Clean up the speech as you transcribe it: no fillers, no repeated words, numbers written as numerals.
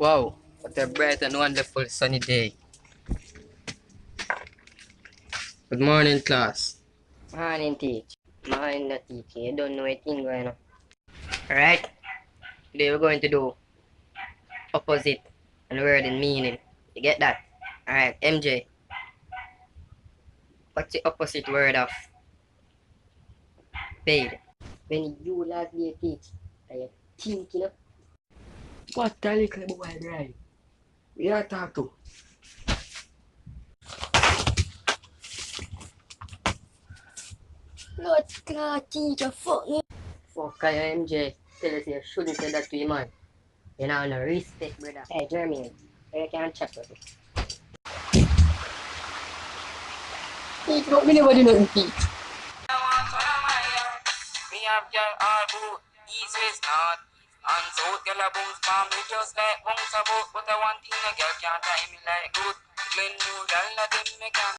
Wow, what a bright and wonderful sunny day. Good morning, class. Morning, teach. Morning, no teaching. You don't know a thing going on. Alright? Today we're going to do opposite and word and meaning. You get that? Alright, MJ. What's the opposite word of paid? When you last day teach, I think, you know? What a little boy, right? We are talk to. Not class teacher, fuck me. Fuck you, MJ. Tell us you shouldn't say that to your man. You know, no respect, brother. Hey, Jeremy, you can't chat with me. Teach, but we never do nothing, teach. Me have girl all boot, east, west, north, and south. Girl a bounce palm me just like bounce a boat. But I want thing a girl can't tie me like good. When new girl a them me can